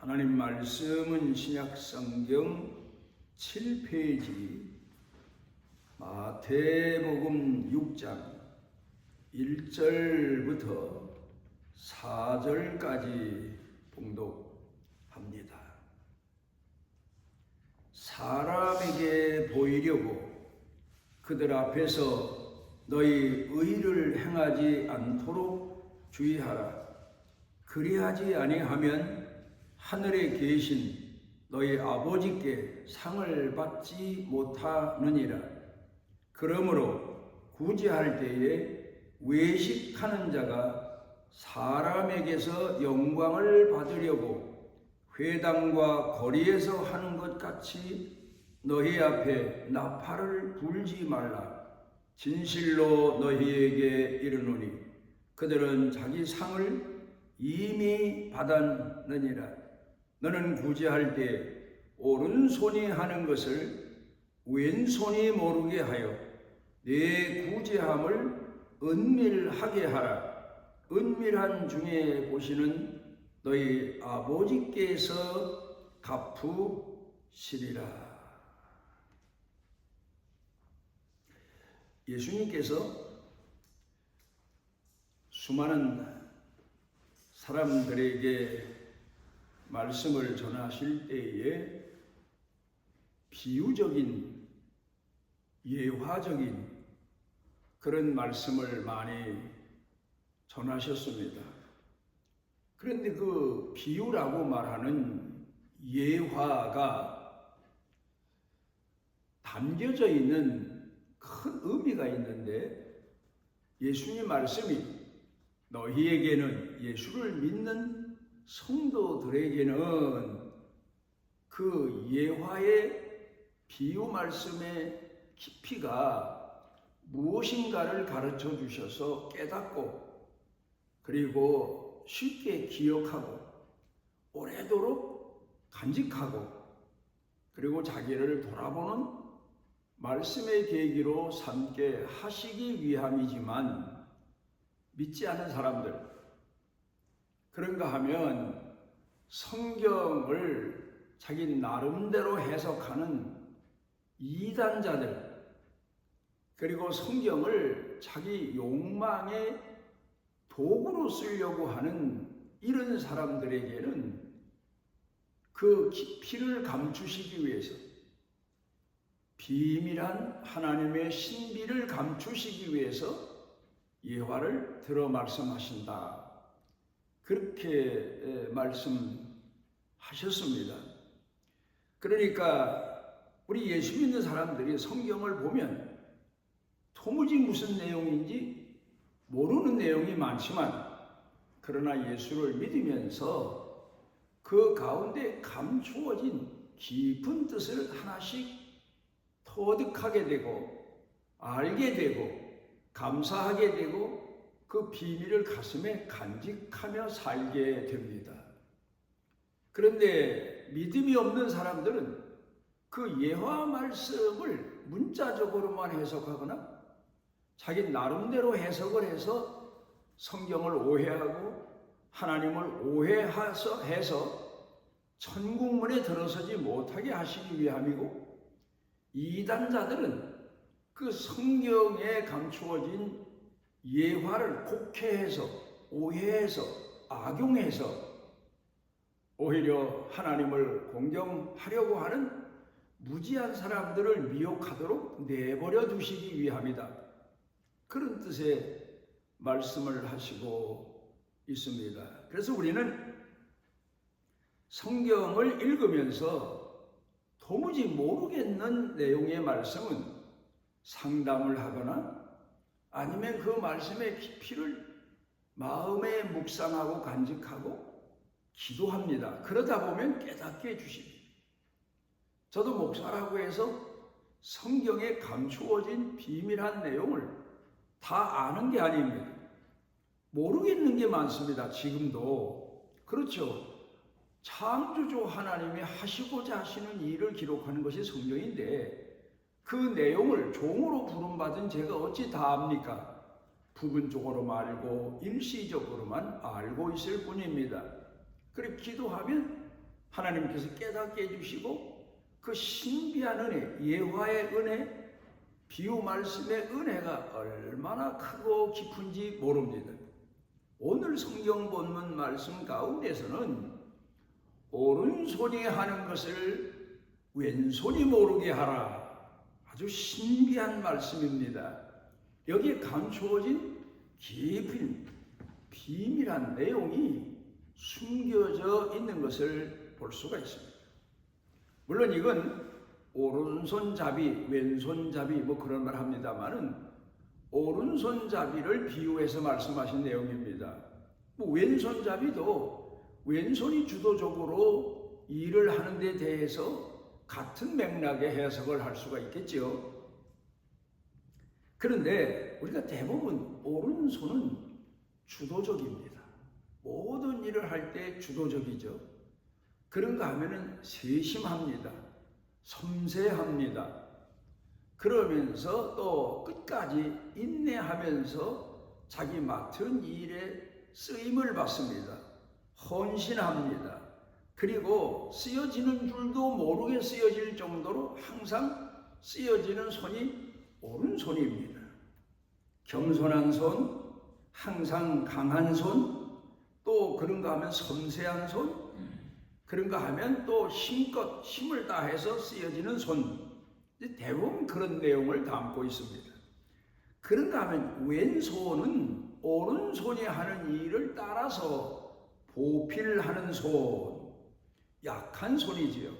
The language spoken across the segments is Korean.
하나님 말씀은 신약성경 7페이지 마태복음 6장 1절부터 4절까지 봉독합니다. 사람에게 보이려고 그들 앞에서 너희 의를 행하지 않도록 주의하라. 그리하지 아니하면 하늘에 계신 너희 아버지께 상을 받지 못하느니라. 그러므로 구제할 때에 외식하는 자가 사람에게서 영광을 받으려고 회당과 거리에서 하는 것 같이 너희 앞에 나팔을 불지 말라. 진실로 너희에게 이르노니 그들은 자기 상을 이미 받았느니라. 너는 구제할 때 오른손이 하는 것을 왼손이 모르게 하여 내 구제함을 은밀하게 하라. 은밀한 중에 보시는 너희 아버지께서 갚으시리라. 예수님께서 수많은 사람들에게 말씀을 전하실 때에 비유적인 예화적인 그런 말씀을 많이 전하셨습니다. 그런데 그 비유라고 말하는 예화가 담겨져 있는 큰 의미가 있는데 예수님 말씀이 너희에게는 예수를 믿는 성도들에게는 그 예화의 비유 말씀의 깊이가 무엇인가를 가르쳐 주셔서 깨닫고 그리고 쉽게 기억하고 오래도록 간직하고 그리고 자기를 돌아보는 말씀의 계기로 삼게 하시기 위함이지만 믿지 않은 사람들 그런가 하면 성경을 자기 나름대로 해석하는 이단자들 그리고 성경을 자기 욕망의 도구로 쓰려고 하는 이런 사람들에게는 그 깊이를 감추시기 위해서 비밀한 하나님의 신비를 감추시기 위해서 예화를 들어 말씀하신다. 그렇게 말씀하셨습니다. 그러니까 우리 예수 믿는 사람들이 성경을 보면 도무지 무슨 내용인지 모르는 내용이 많지만 그러나 예수를 믿으면서 그 가운데 감추어진 깊은 뜻을 하나씩 터득하게 되고 알게 되고 감사하게 되고 그 비밀을 가슴에 간직하며 살게 됩니다. 그런데 믿음이 없는 사람들은 그 예화 말씀을 문자적으로만 해석하거나 자기 나름대로 해석을 해서 성경을 오해하고 하나님을 오해해서 천국문에 들어서지 못하게 하시기 위함이고 이단자들은 그 성경에 감추어진 예화를 곡해해서 오해해서 악용해서 오히려 하나님을 공경하려고 하는 무지한 사람들을 미혹하도록 내버려 두시기 위함이다. 그런 뜻의 말씀을 하시고 있습니다. 그래서 우리는 성경을 읽으면서 도무지 모르겠는 내용의 말씀은 상담을 하거나 아니면 그 말씀의 깊이를 마음에 묵상하고 간직하고 기도합니다. 그러다 보면 깨닫게 해주십니다. 저도 목사라고 해서 성경에 감추어진 비밀한 내용을 다 아는 게 아닙니다. 모르겠는 게 많습니다. 지금도. 그렇죠. 창조주 하나님이 하시고자 하시는 일을 기록하는 것이 성경인데 그 내용을 종으로 부름받은 제가 어찌 다 압니까? 부분적으로만 알고 일시적으로만 알고 있을 뿐입니다. 그래 기도하면 하나님께서 깨닫게 해주시고 그 신비한 은혜, 예화의 은혜, 비유 말씀의 은혜가 얼마나 크고 깊은지 모릅니다. 오늘 성경 본문 말씀 가운데서는 오른손이 하는 것을 왼손이 모르게 하라. 아주 신비한 말씀입니다. 여기에 감추어진 깊은 비밀한 내용이 숨겨져 있는 것을 볼 수가 있습니다. 물론 이건 오른손잡이, 왼손잡이 뭐 그런 말 합니다만은 오른손잡이를 비유해서 말씀하신 내용입니다. 뭐 왼손잡이도 왼손이 주도적으로 일을 하는 데 대해서 같은 맥락의 해석을 할 수가 있겠죠. 그런데 우리가 대부분 오른손은 주도적입니다. 모든 일을 할 때 주도적이죠. 그런가 하면은 세심합니다. 섬세합니다. 그러면서 또 끝까지 인내하면서 자기 맡은 일에 쓰임을 받습니다. 헌신합니다. 그리고 쓰여지는 줄도 모르게 쓰여질 정도로 항상 쓰여지는 손이 오른손입니다. 겸손한 손, 항상 강한 손, 또 그런가 하면 섬세한 손, 그런가 하면 또 힘껏 힘을 다해서 쓰여지는 손, 대부분 그런 내용을 담고 있습니다. 그런가 하면 왼손은 오른손이 하는 일을 따라서 보필하는 손, 약한 손이지요.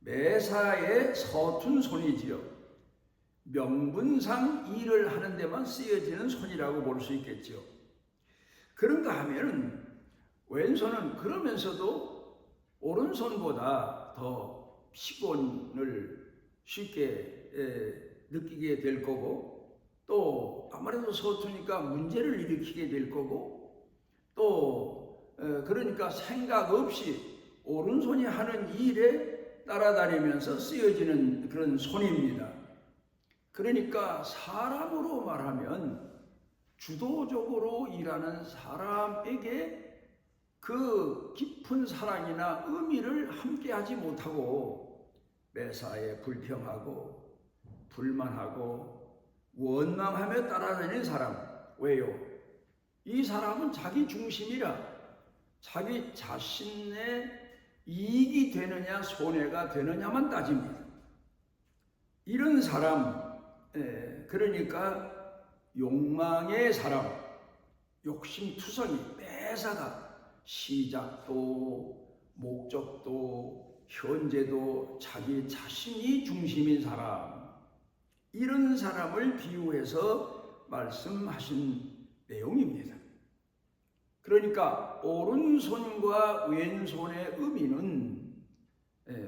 매사에 서툰 손이지요. 명분상 일을 하는 데만 쓰여지는 손이라고 볼 수 있겠죠. 그런가 하면은 왼손은 그러면서도 오른손보다 더 피곤을 쉽게 느끼게 될 거고, 또 아무래도 서투니까 문제를 일으키게 될 거고, 또 그러니까 생각 없이 오른손이 하는 일에 따라다니면서 쓰여지는 그런 손입니다. 그러니까 사람으로 말하면 주도적으로 일하는 사람에게 그 깊은 사랑이나 의미를 함께하지 못하고 매사에 불평하고 불만하고 원망하며 따라다니는 사람. 왜요? 이 사람은 자기 중심이라 자기 자신의 이익이 되느냐 손해가 되느냐만 따집니다. 이런 사람, 그러니까 욕망의 사람, 욕심투성이, 매사가 시작도 목적도 현재도 자기 자신이 중심인 사람, 이런 사람을 비유해서 말씀하신 내용입니다. 그러니까 오른손과 왼손의 의미는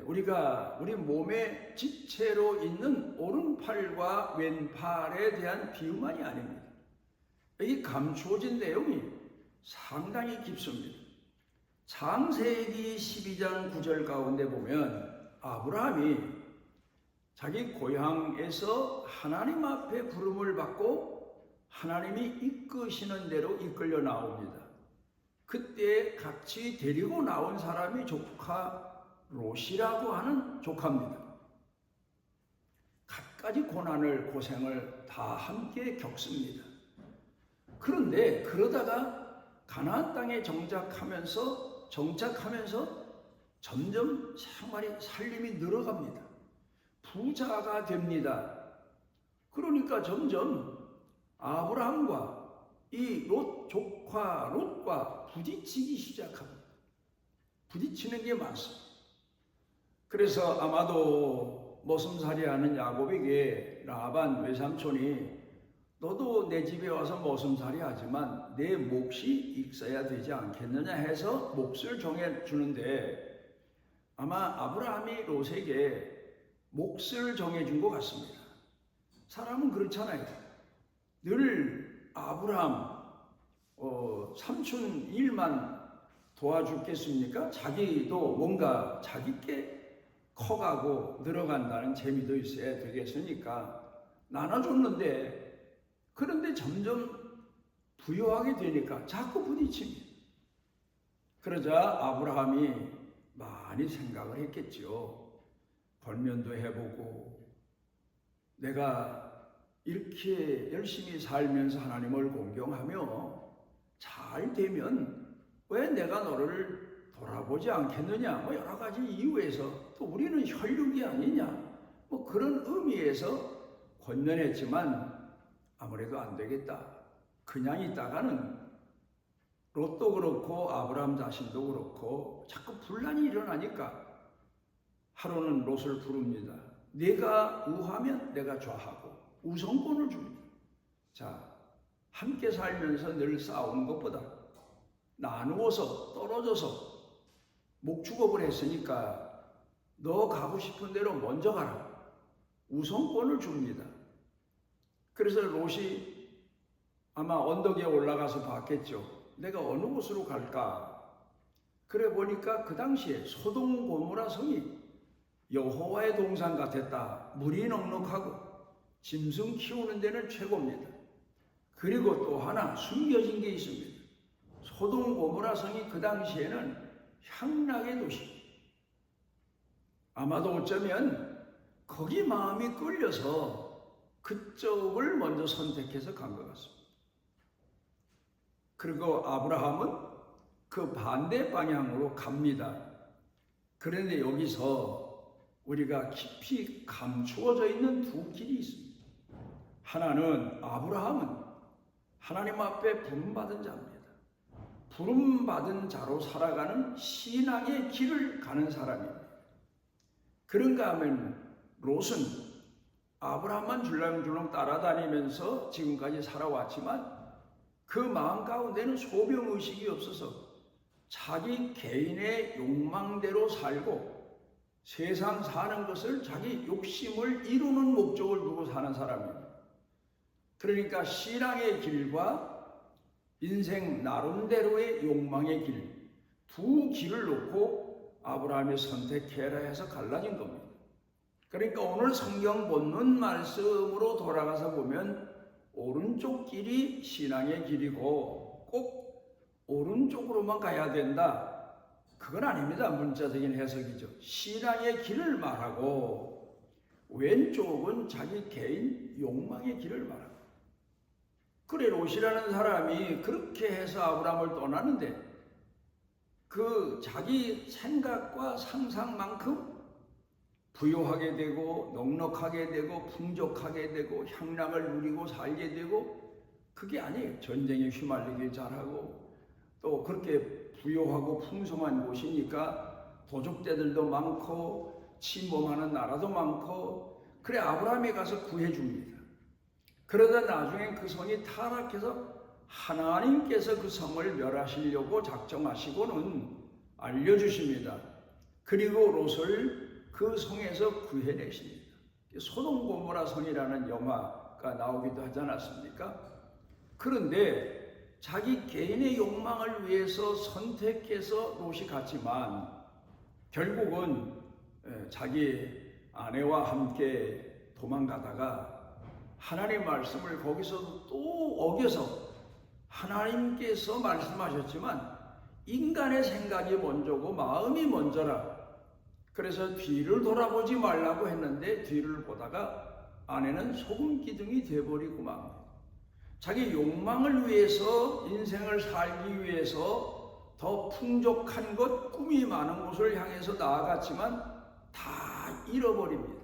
우리가 우리 몸의 지체로 있는 오른팔과 왼팔에 대한 비유만이 아닙니다. 여기 감추어진 내용이 상당히 깊습니다. 창세기 12장 9절 가운데 보면 아브라함이 자기 고향에서 하나님 앞에 부름을 받고 하나님이 이끄시는 대로 이끌려 나옵니다. 그때 같이 데리고 나온 사람이 조카 롯이라고 하는 조카입니다. 갖가지 고난을 고생을 다 함께 겪습니다. 그런데 그러다가 가나안 땅에 정착하면서 점점 살림이 늘어갑니다. 부자가 됩니다. 그러니까 점점 아브라함과 이 롯 조카 롯과 부딪히기 시작합니다. 부딪히는 게 많습니다. 그래서 아마도 머슴살이하는 야곱에게 라반 외삼촌이 너도 내 집에 와서 머슴살이 하지만 내 몫이 있어야 되지 않겠느냐 해서 몫을 정해주는데, 아마 아브라함이 롯에게 몫을 정해준 것 같습니다. 사람은 그렇잖아요. 늘 아브라함 삼촌 일만 도와주겠습니까? 자기도 뭔가 자기께 커가고 늘어간다는 재미도 있어야 되겠으니까 나눠줬는데, 그런데 점점 부유하게 되니까 자꾸 부딪힙니다. 그러자 아브라함이 많이 많이 생각을 했겠지요. 권면도 해보고 내가 이렇게 열심히 살면서 하나님을 공경하며 잘 되면 왜 내가 너를 돌아보지 않겠느냐, 뭐 여러 가지 이유에서, 또 우리는 혈육이 아니냐, 뭐 그런 의미에서 권면했지만 아무래도 안 되겠다. 그냥 있다가는 롯도 그렇고 아브라함 자신도 그렇고 자꾸 분란이 일어나니까 하루는 롯을 부릅니다. 네가 우하면 내가 좌하고 우선권을 줍니다. 자, 함께 살면서 늘 싸우는 것보다 나누어서 떨어져서 목축업을 했으니까 너 가고 싶은 대로 먼저 가라. 우선권을 줍니다. 그래서 롯이 아마 언덕에 올라가서 봤겠죠. 내가 어느 곳으로 갈까? 그래 보니까 그 당시에 소돔 고모라 성이 여호와의 동산 같았다. 물이 넉넉하고 짐승 키우는 데는 최고입니다. 그리고 또 하나 숨겨진 게 있습니다. 소돔 고모라 성이 그 당시에는 향락의 도시. 아마도 어쩌면 거기 마음이 끌려서 그쪽을 먼저 선택해서 간 것 같습니다. 그리고 아브라함은 그 반대 방향으로 갑니다. 그런데 여기서 우리가 깊이 감추어져 있는 두 길이 있습니다. 하나는 아브라함은 하나님 앞에 부름받은 자입니다. 부름받은 자로 살아가는 신앙의 길을 가는 사람입니다. 그런가 하면 롯은 아브라함만 줄랑줄랑 따라다니면서 지금까지 살아왔지만 그 마음 가운데는 소명의식이 없어서 자기 개인의 욕망대로 살고 세상 사는 것을 자기 욕심을 이루는 목적을 두고 사는 사람입니다. 그러니까 신앙의 길과 인생 나름대로의 욕망의 길, 두 길을 놓고 아브라함이 선택해라 해서 갈라진 겁니다. 그러니까 오늘 성경 본문 말씀으로 돌아가서 보면 오른쪽 길이 신앙의 길이고 꼭 오른쪽으로만 가야 된다. 그건 아닙니다. 문자적인 해석이죠. 신앙의 길을 말하고 왼쪽은 자기 개인 욕망의 길을 말합니다. 그래 롯이라는 사람이 그렇게 해서 아브라함을 떠나는데 그 자기 생각과 상상만큼 부유하게 되고 넉넉하게 되고 풍족하게 되고 향락을 누리고 살게 되고 그게 아니에요. 전쟁에 휘말리게 잘하고 또 그렇게 부유하고 풍성한 곳이니까 도적대들도 많고 침범하는 나라도 많고 그래 아브라함이 가서 구해줍니다. 그러다 나중에 그 성이 타락해서 하나님께서 그 성을 멸하시려고 작정하시고는 알려주십니다. 그리고 롯을 그 성에서 구해내십니다. 소돔 고모라 성이라는 영화가 나오기도 하지 않았습니까? 그런데 자기 개인의 욕망을 위해서 선택해서 롯이 갔지만 결국은 자기 아내와 함께 도망가다가 하나님의 말씀을 거기서 또 어겨서 하나님께서 말씀하셨지만 인간의 생각이 먼저고 마음이 먼저라. 그래서 뒤를 돌아보지 말라고 했는데 뒤를 보다가 아내는 소금 기둥이 되어버리고 맙니다. 자기 욕망을 위해서 인생을 살기 위해서 더 풍족한 것, 꿈이 많은 곳을 향해서 나아갔지만 다 잃어버립니다.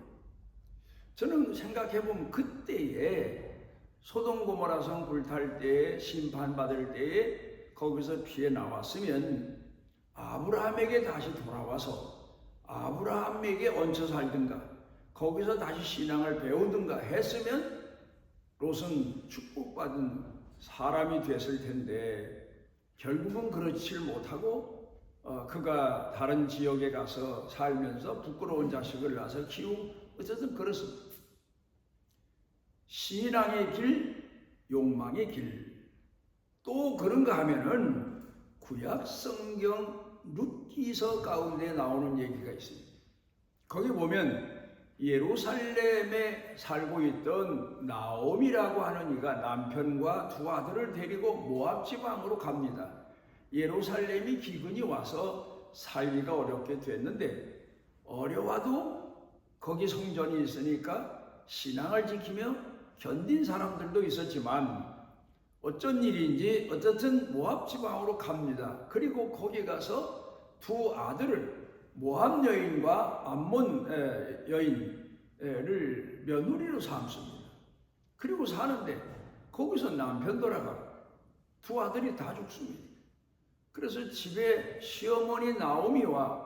저는 생각해보면 그때에 소돔 고모라 성 불탈 때에 심판받을 때에 거기서 피해 나왔으면 아브라함에게 다시 돌아와서 아브라함에게 얹혀 살든가 거기서 다시 신앙을 배우든가 했으면 롯은 축복받은 사람이 됐을 텐데 결국은 그렇지 못하고 그가 다른 지역에 가서 살면서 부끄러운 자식을 낳아서 키우고 어쨌든 그렇습니다. 신앙의 길, 욕망의 길. 또 그런가 하면은 구약 성경 룻기서 가운데 나오는 얘기가 있습니다. 거기 보면 예루살렘에 살고 있던 나옴이라고 하는 이가 남편과 두 아들을 데리고 모압 지방으로 갑니다. 예루살렘이 기근이 와서 살기가 어렵게 됐는데, 어려워도 거기 성전이 있으니까 신앙을 지키며 견딘 사람들도 있었지만, 어쩐 일인지 어쨌든 모압 지방으로 갑니다. 그리고 거기 가서 두 아들을, 모압 여인과 암몬 여인을 며느리로 삼습니다. 그리고 사는데 거기서 남편 돌아가고 두 아들이 다 죽습니다. 그래서 집에 시어머니 나오미와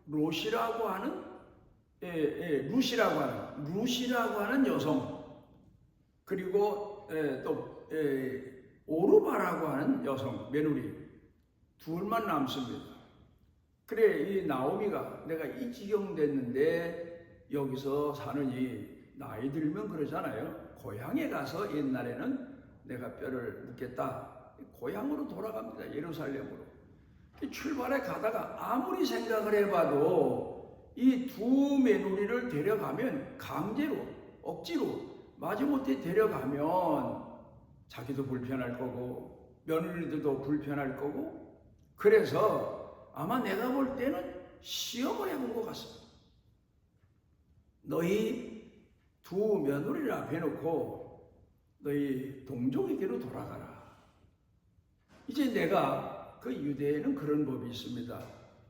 룻이라고 하는 여성, 그리고 또 오르바라고 하는 여성 며느리 둘만 남습니다. 그래, 이 나오미가 내가 이 지경 됐는데 여기서 사느니, 나이 들면 그러잖아요. 고향에 가서 옛날에는 내가 뼈를 묻겠다. 고향으로 돌아갑니다. 예루살렘으로. 출발해 가다가 아무리 생각을 해봐도 이 두 며느리를 데려가면, 강제로 억지로 마지못해 데려가면 자기도 불편할 거고 며느리들도 불편할 거고, 그래서 아마 내가 볼 때는 시험을 해본 것 같습니다. 너희 두 며느리를 앞에 놓고 너희 동족에게로 돌아가라. 이제 내가, 그 유대에는 그런 법이 있습니다.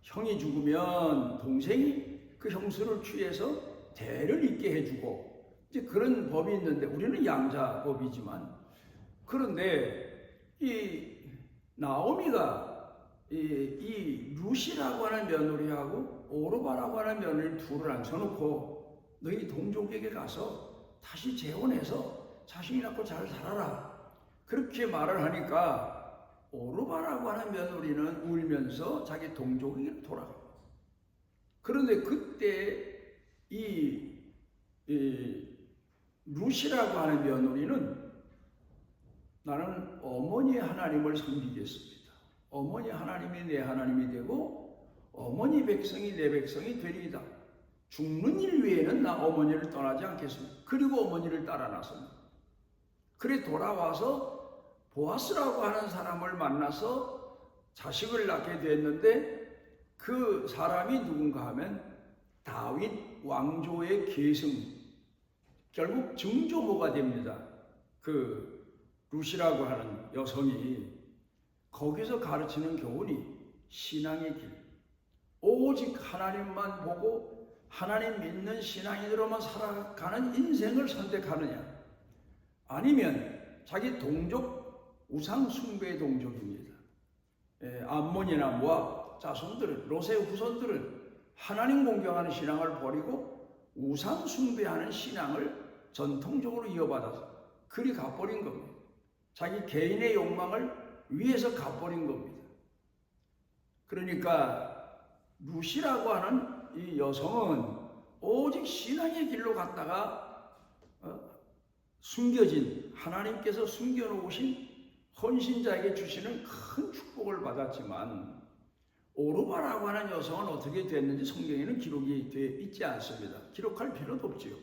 형이 죽으면 동생이 그 형수를 취해서 대를 잇게 해주고, 이제 그런 법이 있는데, 우리는 양자법이지만, 그런데 이 나오미가 이 룻이라고 하는 며느리하고 오르바라고 하는 며느리 둘을 앉혀놓고 너희 동족에게 가서 다시 재혼해서 자식이 낳고 잘 살아라, 그렇게 말을 하니까 오르바라고 하는 며느리는 울면서 자기 동족에게 돌아가고, 그런데 그때 이 룻이라고 하는 며느리는 나는 어머니 하나님을 섬기겠습니다. 어머니 하나님이 내 하나님이 되고 어머니 백성이 내 백성이 되리이다. 죽는 일 외에는 나 어머니를 떠나지 않겠습니다. 그리고 어머니를 따라 나섭니다. 그래 돌아와서 보아스라고 하는 사람을 만나서 자식을 낳게 됐는데, 그 사람이 누군가 하면 다윗 왕조의 계승, 결국 증조모가 됩니다. 그 룻이라고 하는 여성이 거기서 가르치는 교훈이 신앙의 길, 오직 하나님만 보고 하나님 믿는 신앙인으로만 살아가는 인생을 선택하느냐, 아니면 자기 동족, 우상 숭배의 동족입니다. 암몬이나 모압 자손들은, 롯의 후손들은 하나님 공경하는 신앙을 버리고 우상 숭배하는 신앙을 전통적으로 이어받아서 그리 가버린 겁니다. 자기 개인의 욕망을 위해서 가버린 겁니다. 그러니까 룻이라고 하는 이 여성은 오직 신앙의 길로 갔다가 숨겨진, 하나님께서 숨겨놓으신 헌신자에게 주시는 큰 축복을 받았지만, 오르바라고 하는 여성은 어떻게 됐는지 성경에는 기록이 되어 있지 않습니다. 기록할 필요도 없지요.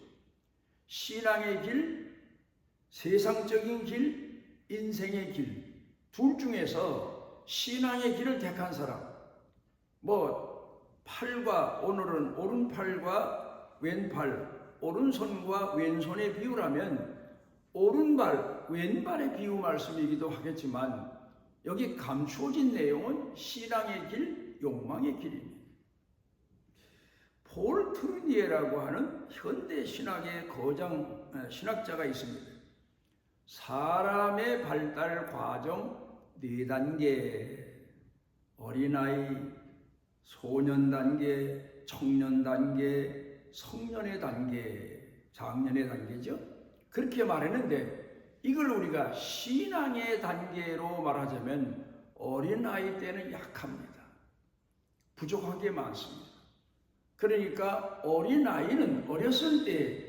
신앙의 길, 세상적인 길, 인생의 길, 둘 중에서 신앙의 길을 택한 사람, 팔과, 오늘은 오른팔과 왼팔, 오른손과 왼손의 비유라면 오른발, 왼발의 비유 말씀이기도 하겠지만, 여기 감추어진 내용은 신앙의 길, 욕망의 길입니다. 폴 트루니에라고 하는 현대 신학의 거장 신학자가 있습니다. 사람의 발달 과정 4단계, 어린아이, 소년 단계, 청년 단계, 성년의 단계, 장년의 단계죠. 그렇게 말했는데, 이걸 우리가 신앙의 단계로 말하자면 어린아이 때는 약합니다. 부족한 게 많습니다. 그러니까 어린아이는 어렸을 때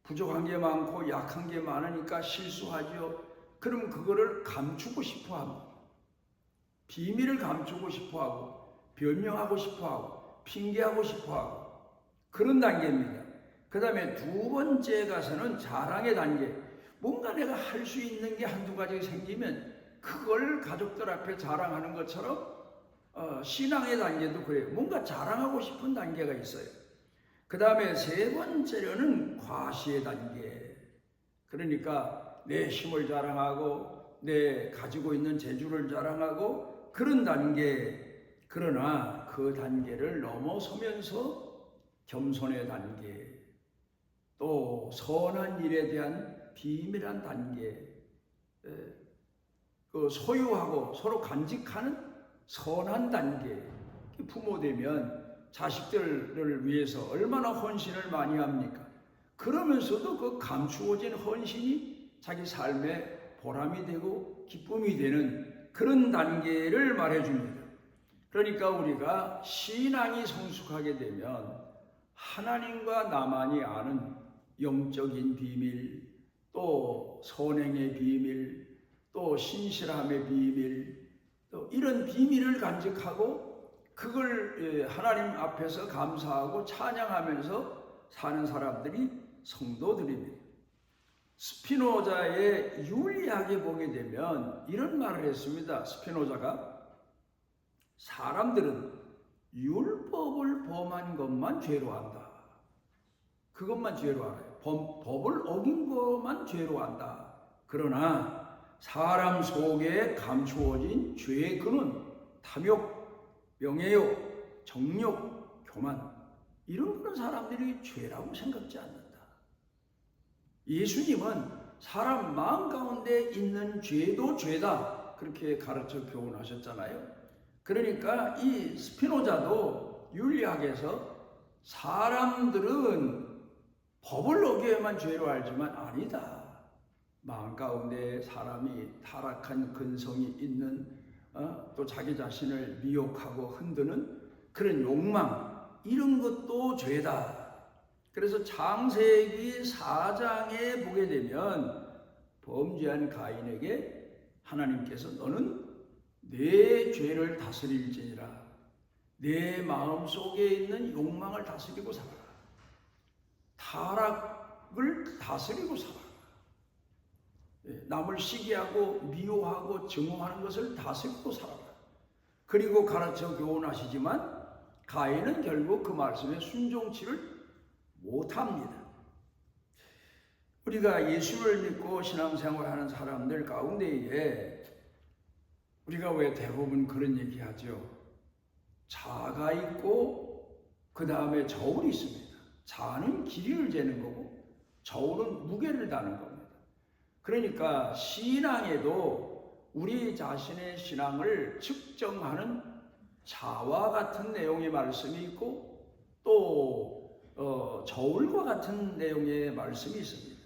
부족한 게 많고 약한 게 많으니까 실수하죠. 그럼 그거를 감추고 싶어 합니다. 비밀을 감추고 싶어 하고, 변명하고 싶어 하고, 핑계하고 싶어 하고, 그런 단계입니다. 그 다음에 두 번째 가서는 자랑의 단계. 뭔가 내가 할 수 있는 게 한두 가지 생기면 그걸 가족들 앞에 자랑하는 것처럼 신앙의 단계도 그래요. 뭔가 자랑하고 싶은 단계가 있어요. 그 다음에 세 번째로는 과시의 단계. 그러니까 내 힘을 자랑하고 내 가지고 있는 재주를 자랑하고 그런 단계. 그러나 그 단계를 넘어서면서 겸손의 단계, 또 선한 일에 대한 비밀한 단계, 그 소유하고 서로 간직하는 선한 단계. 부모 되면 자식들을 위해서 얼마나 헌신을 많이 합니까? 그러면서도 그 감추어진 헌신이 자기 삶의 보람이 되고 기쁨이 되는 그런 단계를 말해줍니다. 그러니까 우리가 신앙이 성숙하게 되면 하나님과 나만이 아는 영적인 비밀, 또 선행의 비밀, 또 신실함의 비밀, 또 이런 비밀을 간직하고 그걸 하나님 앞에서 감사하고 찬양하면서 사는 사람들이 성도들입니다. 스피노자의 윤리학에 보게 되면 이런 말을 했습니다. 스피노자가 사람들은 율법을 범한 것만 죄로 한다. 그것만 죄로 알아요. 법을 어긴 것만 죄로 한다. 그러나 사람 속에 감추어진 죄의 근원, 탐욕, 명예욕, 정욕, 교만, 이런 그런 사람들이 죄라고 생각지 않는다. 예수님은 사람 마음 가운데 있는 죄도 죄다, 그렇게 가르쳐 교훈하셨잖아요. 그러니까 이 스피노자도 윤리학에서 사람들은 법을 어겨야만 죄로 알지만 아니다. 마음 가운데 사람이 타락한 근성이 있는 또 자기 자신을 미혹하고 흔드는 그런 욕망, 이런 것도 죄다. 그래서 창세기 4장에 보게 되면 범죄한 가인에게 하나님께서 너는 내 죄를 다스릴지니라. 내 마음속에 있는 욕망을 다스리고 살아라. 타락을 다스리고 살아라. 남을 시기하고 미워하고 증오하는 것을 다스리고 살아라. 그리고 가르쳐 교훈하시지만 가인은 결국 그 말씀에 순종치를 못합니다. 우리가 예수를 믿고 신앙생활하는 사람들 가운데에 우리가 왜 대부분 그런 얘기하죠? 자가 있고 그 다음에 저울이 있습니다. 자는 길이를 재는 거고 저울은 무게를 다는 겁니다. 그러니까 신앙에도 우리 자신의 신앙을 측정하는 자와 같은 내용의 말씀이 있고 또 저울과 같은 내용의 말씀이 있습니다.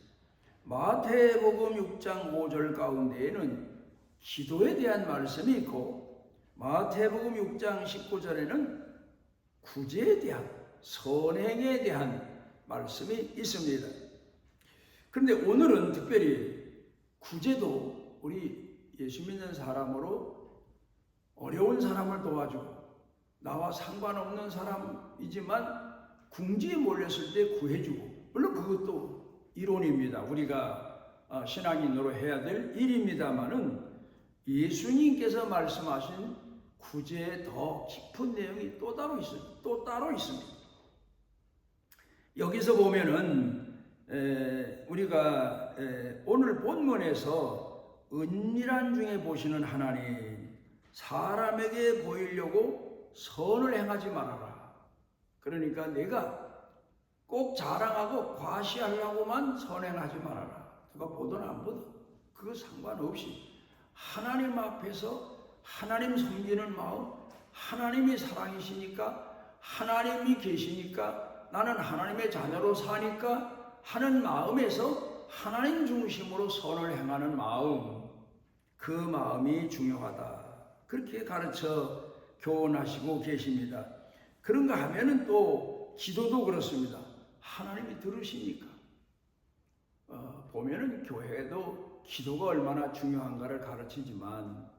마태복음 6장 5절 가운데에는 기도에 대한 말씀이 있고 마태복음 6장 19절에는 구제에 대한 선행에 대한 말씀이 있습니다. 그런데 오늘은 특별히 구제도 우리 예수 믿는 사람으로 어려운 사람을 도와주고 나와 상관없는 사람이지만 궁지에 몰렸을 때 구해주고, 물론 그것도 이론입니다. 우리가 신앙인으로 해야 될 일입니다마는 예수님께서 말씀하신 구제의 더 깊은 내용이 또 따로 있습니다. 여기서 보면은 우리가 오늘 본문에서 은밀한 중에 보시는 하나님, 사람에게 보이려고 선을 행하지 말아라. 그러니까 내가 꼭 자랑하고 과시하려고만 선행하지 말아라. 누가 보든 안 보든 그거 상관없이 하나님 앞에서 하나님 섬기는 마음, 하나님이 사랑이시니까, 하나님이 계시니까, 나는 하나님의 자녀로 사니까 하는 마음에서 하나님 중심으로 선을 행하는 마음, 그 마음이 중요하다. 그렇게 가르쳐 교훈하시고 계십니다. 그런가 하면은 또 기도도 그렇습니다. 하나님이 들으시니까. 보면은 교회도 기도가 얼마나 중요한가를 가르치지만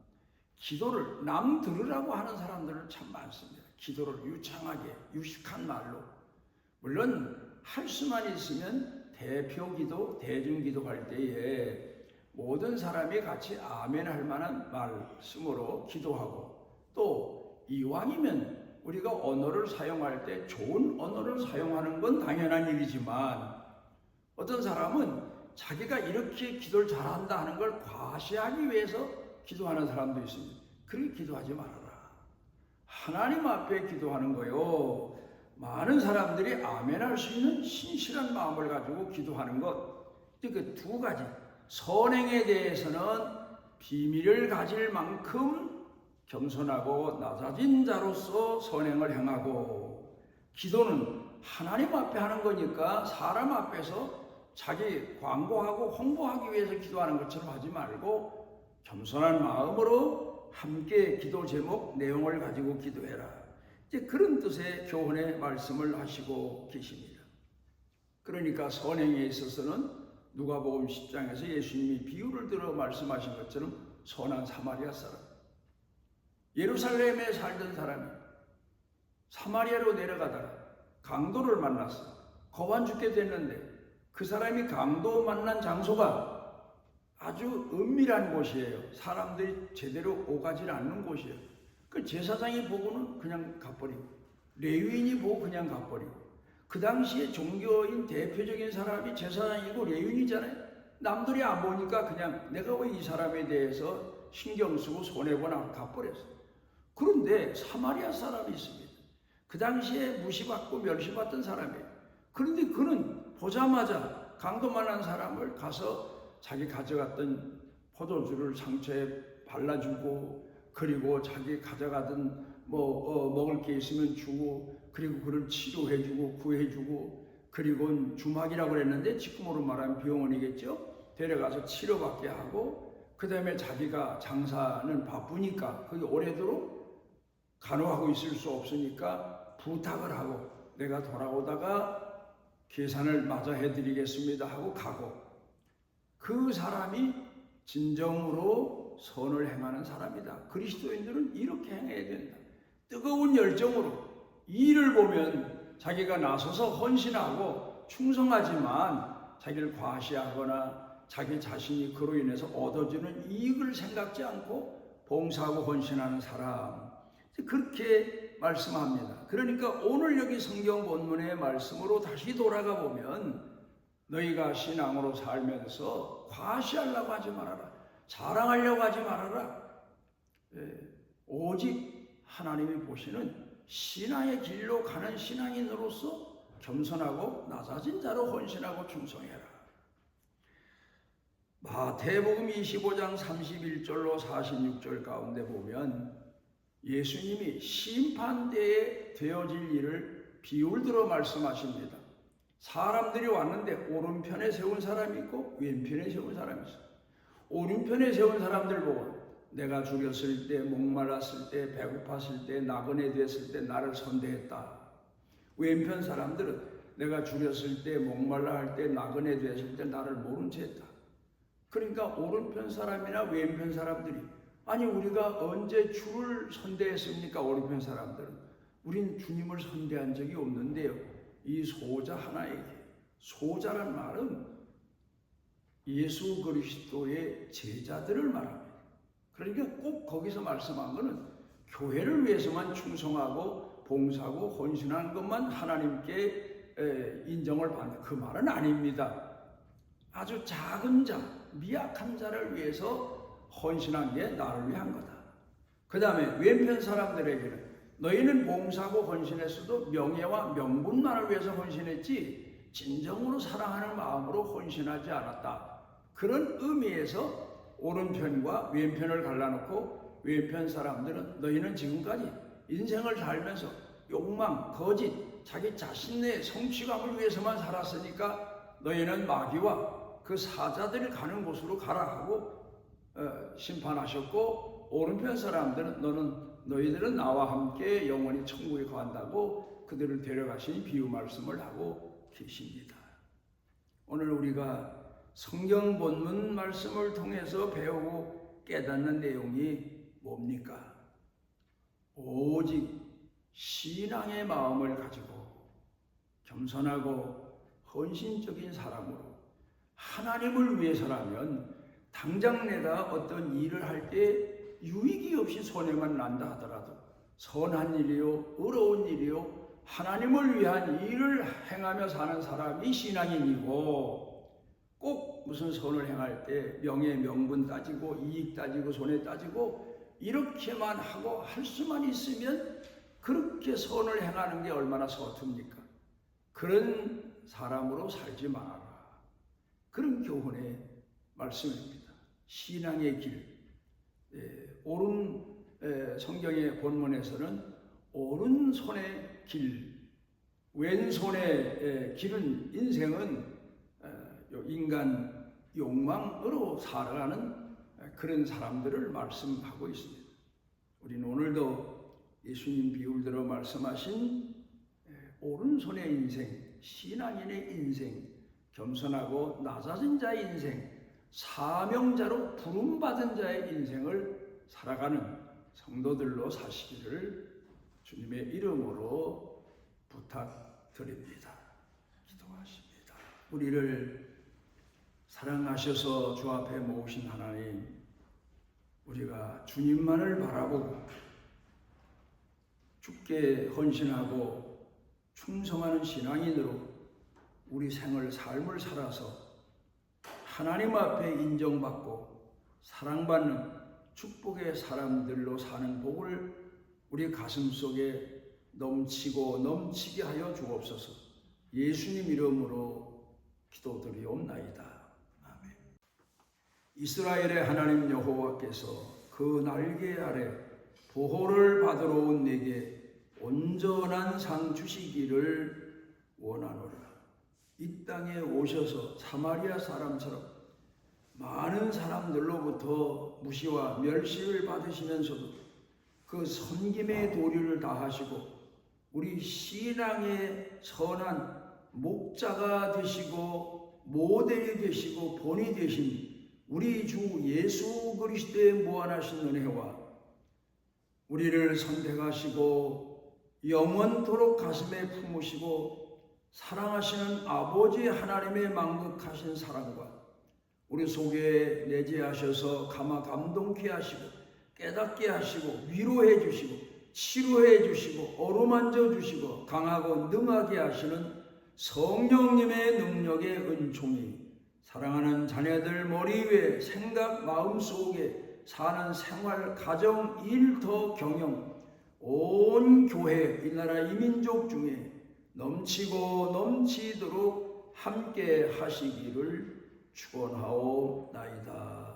기도를 남 들으라고 하는 사람들은 참 많습니다. 기도를 유창하게 유식한 말로, 물론 할 수만 있으면 대표기도, 대중기도 할 때에 모든 사람이 같이 아멘 할 만한 말씀으로 기도하고 또 이왕이면 우리가 언어를 사용할 때 좋은 언어를 사용하는 건 당연한 일이지만 어떤 사람은 자기가 이렇게 기도를 잘한다 하는 걸 과시하기 위해서 기도하는 사람도 있습니다. 그렇게 기도하지 말아라. 하나님 앞에 기도하는 거요. 많은 사람들이 아멘할 수 있는 신실한 마음을 가지고 기도하는 것. 그 두 가지. 선행에 대해서는 비밀을 가질 만큼 겸손하고 낮아진 자로서 선행을 행하고, 기도는 하나님 앞에 하는 거니까 사람 앞에서 자기 광고하고 홍보하기 위해서 기도하는 것처럼 하지 말고 겸손한 마음으로 함께 기도 제목 내용을 가지고 기도해라. 이제 그런 뜻의 교훈의 말씀을 하시고 계십니다. 그러니까 선행에 있어서는 누가복음 10장에서 예수님이 비유를 들어 말씀하신 것처럼 선한 사마리아 사람, 예루살렘에 살던 사람이 사마리아로 내려가다가 강도를 만났어. 거반 죽게 됐는데 그 사람이 강도 만난 장소가 아주 은밀한 곳이에요. 사람들이 제대로 오가지 않는 곳이에요. 그 제사장이 보고는 그냥 가버리고, 레위인이 보고 그냥 가버리고. 그 당시에 종교인 대표적인 사람이 제사장이고 레위인이잖아요. 남들이 안 보니까 그냥 내가 왜 이 사람에 대해서 신경 쓰고 손해보나 가버렸어요. 그런데 사마리아 사람이 있습니다. 그 당시에 무시받고 멸시받던 사람이에요. 그런데 그는 보자마자 강도만한 사람을 가서 자기 가져갔던 포도주를 상처에 발라주고, 그리고 자기 가져가던 먹을 게 있으면 주고, 그리고 그를 치료해주고 구해주고, 그리고 주막이라고 그랬는데 지금으로 말하면 병원이겠죠. 데려가서 치료받게 하고, 그 다음에 자기가 장사는 바쁘니까 거기 오래도록 간호하고 있을 수 없으니까 부탁을 하고, 내가 돌아오다가 계산을 마저 해드리겠습니다 하고 가고, 그 사람이 진정으로 선을 행하는 사람이다. 그리스도인들은 이렇게 행해야 된다. 뜨거운 열정으로 일을 보면 자기가 나서서 헌신하고 충성하지만 자기를 과시하거나 자기 자신이 그로 인해서 얻어지는 이익을 생각지 않고 봉사하고 헌신하는 사람, 그렇게 말씀합니다. 그러니까 오늘 여기 성경 본문의 말씀으로 다시 돌아가 보면 너희가 신앙으로 살면서 과시하려고 하지 말아라. 자랑하려고 하지 말아라. 오직 하나님이 보시는 신앙의 길로 가는 신앙인으로서 겸손하고 낮아진 자로 헌신하고 충성해라. 마태복음 25장 31절로 46절 가운데 보면 예수님이 심판대에 되어질 일을 비유를 들어 말씀하십니다. 사람들이 왔는데 오른편에 세운 사람이 있고 왼편에 세운 사람이 있어요. 오른편에 세운 사람들 보고 내가 죽였을 때, 목말랐을 때, 배고팠을 때, 나그네 됐을 때 나를 선대했다. 왼편 사람들은 내가 죽였을 때, 목말라 할 때, 나그네 됐을 때 나를 모른 채 했다. 그러니까 오른편 사람이나 왼편 사람들이, 아니 우리가 언제 주를 선대했습니까? 오른편 사람들은 우린 주님을 선대한 적이 없는데요. 이 소자 하나에게, 소자란 말은 예수 그리스도의 제자들을 말합니다. 그러니까 꼭 거기서 말씀한 것은 교회를 위해서만 충성하고 봉사하고 헌신하는 것만 하나님께 인정을 받는 그 말은 아닙니다. 아주 작은 자, 미약한 자를 위해서 헌신한 게 나를 위한 거다. 그 다음에 왼편 사람들에게는 너희는 봉사하고 헌신했어도 명예와 명분만을 위해서 헌신했지 진정으로 사랑하는 마음으로 헌신하지 않았다. 그런 의미에서 오른편과 왼편을 갈라놓고 왼편 사람들은 너희는 지금까지 인생을 살면서 욕망, 거짓, 자기 자신의 성취감을 위해서만 살았으니까 너희는 마귀와 그 사자들이 가는 곳으로 가라 하고 심판하셨고, 오른편 사람들은 너희들은 나와 함께 영원히 천국에 간다고 그들을 데려가신 비유 말씀을 하고 계십니다. 오늘 우리가 성경 본문 말씀을 통해서 배우고 깨닫는 내용이 뭡니까? 오직 신앙의 마음을 가지고 겸손하고 헌신적인 사람으로 하나님을 위해서라면 당장 내가 어떤 일을 할 때 유익이 없이 손해만 난다 하더라도 선한 일이요, 의로운 일이요, 하나님을 위한 일을 행하며 사는 사람이 신앙인이고, 꼭 무슨 선을 행할 때 명예, 명분 따지고 이익 따지고 손해 따지고 이렇게만 하고 할 수만 있으면 그렇게 선을 행하는 게 얼마나 서툽니까? 그런 사람으로 살지 말아라. 그런 교훈의 말씀입니다. 신앙의 길, 옳은 성경의 본문에서는 오른손의 길, 왼손의 길은 인생은 인간 욕망으로 살아가는 그런 사람들을 말씀하고 있습니다. 우리는 오늘도 예수님 비유들로 말씀하신 오른손의 인생, 신앙인의 인생, 겸손하고 낮아진 자의 인생, 사명자로 부름받은 자의 인생을 살아가는 성도들로 사시기를 주님의 이름으로 부탁드립니다. 기도하십니다. 우리를 사랑하셔서 주 앞에 모으신 하나님, 우리가 주님만을 바라보고 주께 헌신하고 충성하는 신앙인으로 우리 삶을 살아서 하나님 앞에 인정받고 사랑받는 축복의 사람들로 사는 복을 우리 가슴속에 넘치고 넘치게 하여 주옵소서. 예수님 이름으로 기도드리옵나이다. 아멘. 이스라엘의 하나님 여호와께서 그 날개 아래 보호를 받으러 온 내게 온전한 상 주시기를 원하노라. 이 땅에 오셔서 사마리아 사람처럼 많은 사람들로부터 무시와 멸시를 받으시면서도 그 섬김의 도리를 다하시고 우리 신앙의 선한 목자가 되시고 모델이 되시고 본이 되신 우리 주 예수 그리스도의 무한하신 은혜와 우리를 선택하시고 영원토록 가슴에 품으시고 사랑하시는 아버지 하나님의 만극하신 사랑과 우리 속에 내재하셔서 감동케 하시고 깨닫게 하시고 위로해 주시고 치료해 주시고 어루만져 주시고 강하고 능하게 하시는 성령님의 능력의 은총이 사랑하는 자녀들 머리 위에 생각 마음 속에 사는 생활 가정 일터 경영 온 교회 이 나라 이민족 중에 넘치고 넘치도록 함께 하시기를 축원하옵나이다.